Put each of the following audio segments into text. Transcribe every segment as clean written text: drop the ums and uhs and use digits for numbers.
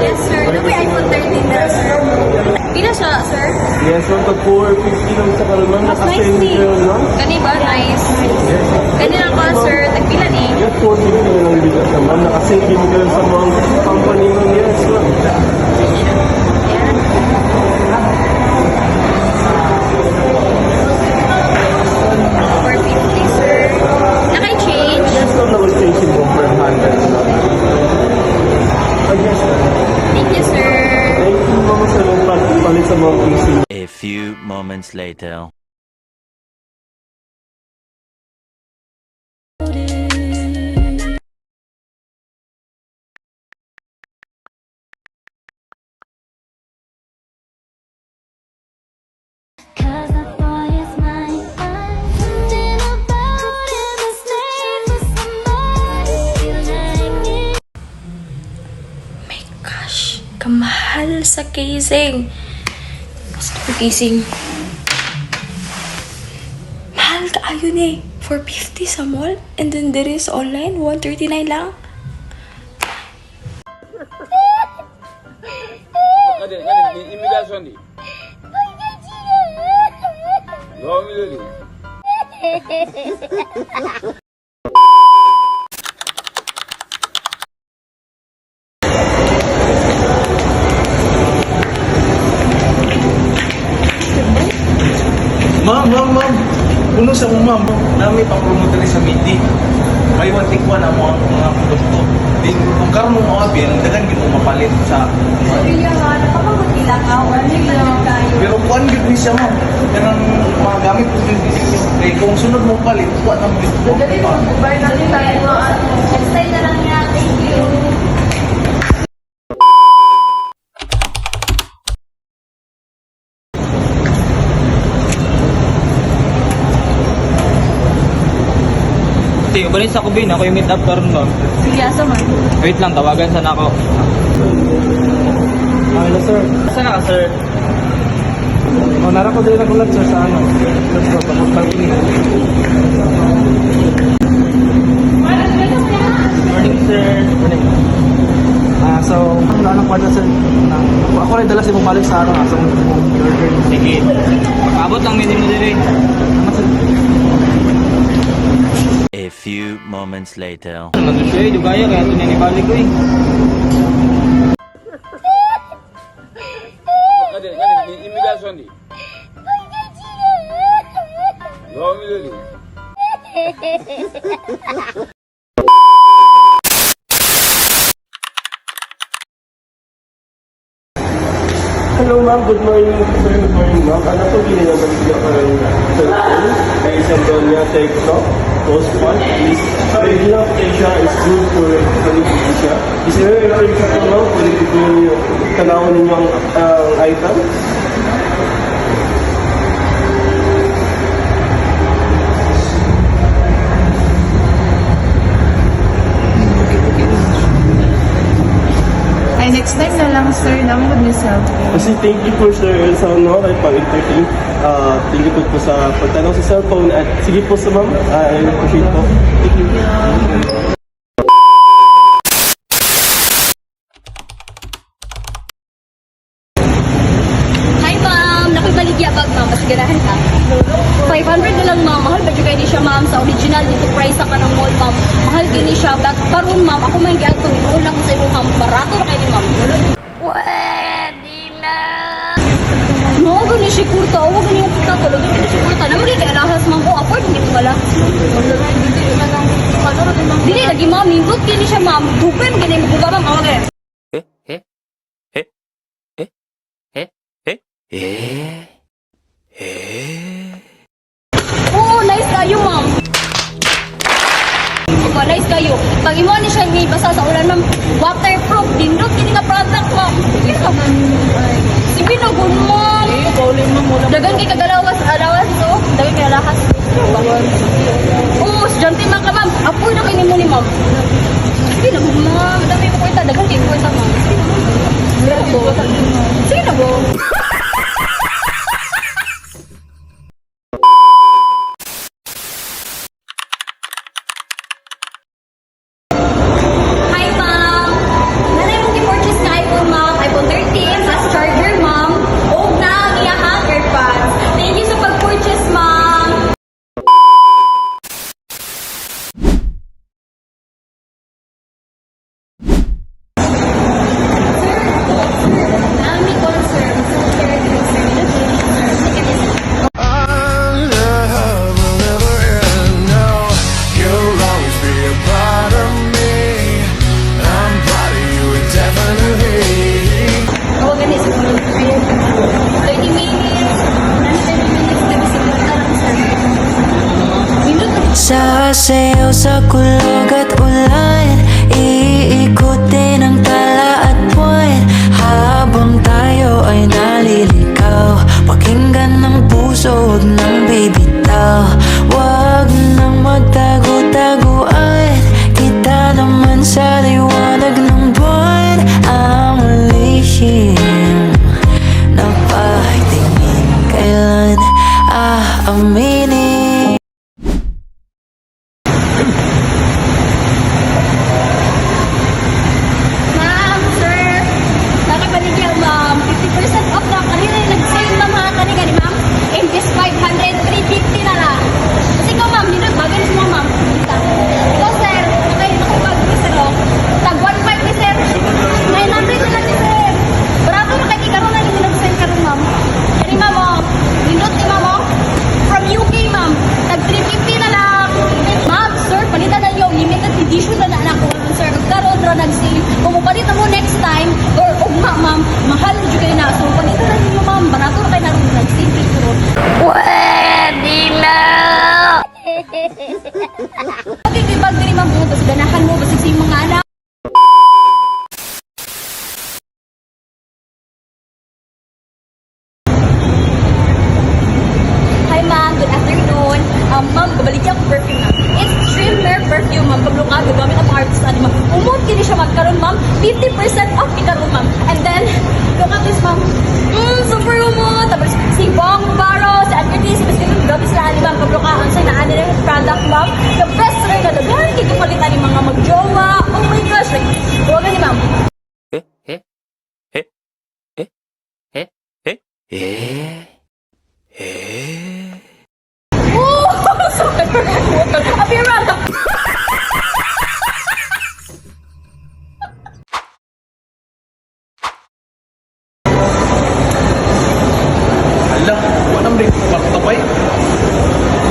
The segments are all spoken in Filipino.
Yes, sir. Ano ba yung iPhone 13 na, sir? Pila siya, sir? Yes, ma'am. Pag 450 lang sa karoon, ma'am. Mas nice Naka-send ni. kayo, ma'am. Gani ba? Nice. Gani lang ba, sir? Tagpila ni? Yes, 450 na lang bigas na, ma'am. Naka-send din kayo sa mga company, ma'am. Yes, ma'am. Yan. 450, sir. Naka-change? Yes, ma'am. Naka-station mo per 100, ma'am. Yes, ma'am. Thank you, sir. Thank you, ma'am. Sa mga pagpalit sa mga PC. A few moments later. Cause the boy is mine. I'm thinking about him and staying for somebody like me. My gosh, kamahal sa casing. Gusto ko casing. Mahal ka ayun eh. 450 sa mall. And then there is online, 139 lang. Hadi imitasyon di. Devam edelim. Ma'am. Puno sa mo, ma'am. Nami pang promoter sa meeting. May one take one ang mga produkto. Din kung karon mo mga biyan, dagan gyud mo mapalit sa. Pero kuan gyud ni siya, ma'am. Kanang mga gamit ko din. Eh kung sunod mo palit, kuan na mo. Dali mo. Bye na din tayo. Next time na lang niya. Thank you. Sige, balik sa Kubin. Ako yung meet up karon ma'am. Sige, asa man. Wait lang, tawagan sana ako. Hello, sir. Saan ka, sir? Nara ko din nagulat, sir, sa ano. Let's go. Tapos pag-ini. Morning, sir. So, wala nang kwenta, sir. Ako rin dala si mong balik sa ano. So, mong order. Sige. Abot lang minimum din eh. A few moments later. Naman siya eh, di kaya kaya ito nanibalik ko eh. Hadi imitasyon di. Devam edelim. Hello, ma'am. Good morning, sir. Good morning, ma'am. Ano po ginagawa niyo ko ng cellphone? May isang doon niya, Tecno, Postpon, please. Ready lang, siya is good for quality siya. Is there a ring sa ito, ma'am? Quality po niyo, tanawin ninyo ang item? Ay, next time na lang, sir. Naman yung cellphone. Kasi thank you po, sir, sa ano, kahit pang-entertain. Thank you po sa pagtanong sa cellphone. At sige po sa ma'am, I appreciate po. Thank you. Hi, ma'am. Nakibaligya bag, ma'am. Mas ganahan ka. 500 na lang, ma'am. Mahal ba dyan kayo siya, ma'am? Sa original, dito price sa kanang mall, ma'am. Mahal din siya. But karon, ma'am, ako may gaya itong roll lang ko sa iyo, ma'am. Barato na kayo, ma'am. Pwede na. No, gani si kurta. Huwag gani yung kurta. Tulog gani si kurta. Namagay alahas mo. Dili lagi ma'am, nindot kini siya ma'am. Dupen gini mo ba ma'am? Okay. Oo, nice kayo ma'am. Opo, nice kayo. Pag imo ni siya may basa sa ulan ma'am, waterproof, dindot kini nga product ma'am. Sige ka ma'am. Sige na gun ma'am. Dagan kay kagalawas, alawas so, dagan kay alahas. Oo, estudyante man ka ma'am. Apoy na kay nimo ni ma'am. Sige na gun ma'am. Dami mo kwenta, dagan kay kwenta ma'am. Sige na go. Sige na go. Hi, ma'am. Nanay mong i-purchase na iPhone, ma'am. iPhone 13, fast charger, ma'am. O na, niya hang AirPods. Thank you sa pag-purchase, ma'am. Nami concern. You'll always be a part of me. I'm proud of you, definitely. Oh, ganito. 30 minutes. 30 minutes. Sasayaw sa kulog at ulan, iikutin ang tala at buwan, habang tayo ay naliligaw. Pakinggan ng puso, huwag nang bibitaw. Huwag nang magtago-taguan, kita naman sa liwanag ng buwan. Ang lihim na pagtingin, kailan aaminin. Ma'am, sir, nakabaligyan, ma'am. 50% off na. Kanina yung nag-sale na mga kanina ni ma'am. MPS 500, 350 na lang. Kasi ikaw, ma'am, dinod ba? Ganun mo, ma'am. Ikaw, sir, okay, nakapag ni sir, oh. Tag 1.5 ni sir. 900 na lang ni sir. Barato na kay karon na yung nag-sale karon, ma'am. Kani, ma'am, oh. Dinod ni ma'am, oh. From UK, ma'am. Tag 350 na lang. Ma'am, sir, palitan na yung limited edition na anak ko. Sir, karon ra nag-sale. Kung mapalit mo next time, or ugma, ma'am, mahal dyan kayo na. So, palitan na ninyo, ma'am. Barato na kayo na nag-sale dito. Pwede na! Okay, kay bag ni ma'am, tapos ganahan mo, basta sa mga anak. Hi ma'am, good afternoon. Ma'am, babalik ako perfume na. It's Trimmer perfume, ma'am. Pablokado, gamit ang artist na ma'am. Umot kini siya magkaroon, ma'am. 50% off ikaroon, ma'am. And then, look at this, ma'am. Super umot. Tapos, si Bong Baro, si Advertise, si Mr. Gabi sila, ma'am. Pablokaan siya na ano yung product, ma'am. The best seller na daghan. Hindi ko palitan ni mga magjowa. Oh my gosh. Like, huwag ni ma'am. Oh! Apira! Ala, walang rin magtabay.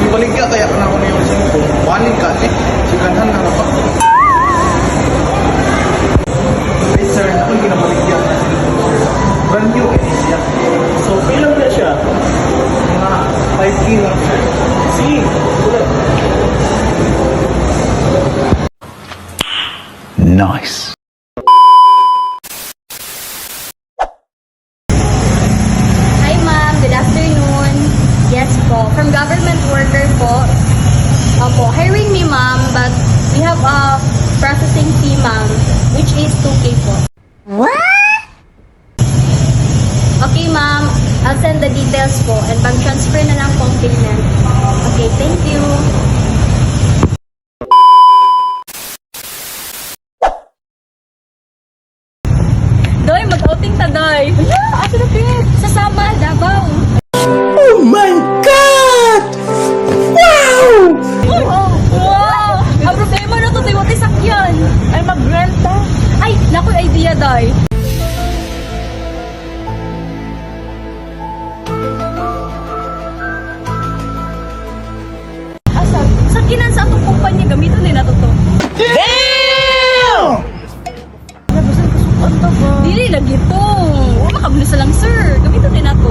Ibaligya kaya ka na ako na yung cellphone. Waling ka, sikanhan na rapat. Hey sir, akong ginabaligya. Brand new eh siya. So, ilang na siya? Mga 5K lang sir. Sige, ulit. Nice. Hi ma'am, good afternoon. Yes po, from government worker po. Opo, hiring me ma'am, but we have a processing fee ma'am, which is 2K po. What? Okay ma'am, I'll send the details po and bank transfer na lang po ang payment. Okay, thank you. Doy, mag-outing ta, Doy. Hala, asa na pit? Sasama, Davao. Oh my God! Wow! Oh, wow! Ang problema na to, Doy, wati sakyan. Ay, mag-rent ta. Ay, naku, idea, Doy. Asa, to po. Dili lagi to. Wala makabulus na lang, sir. Gamitin din ako.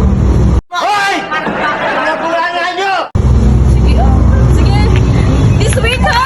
Sige, sige. This week, ha?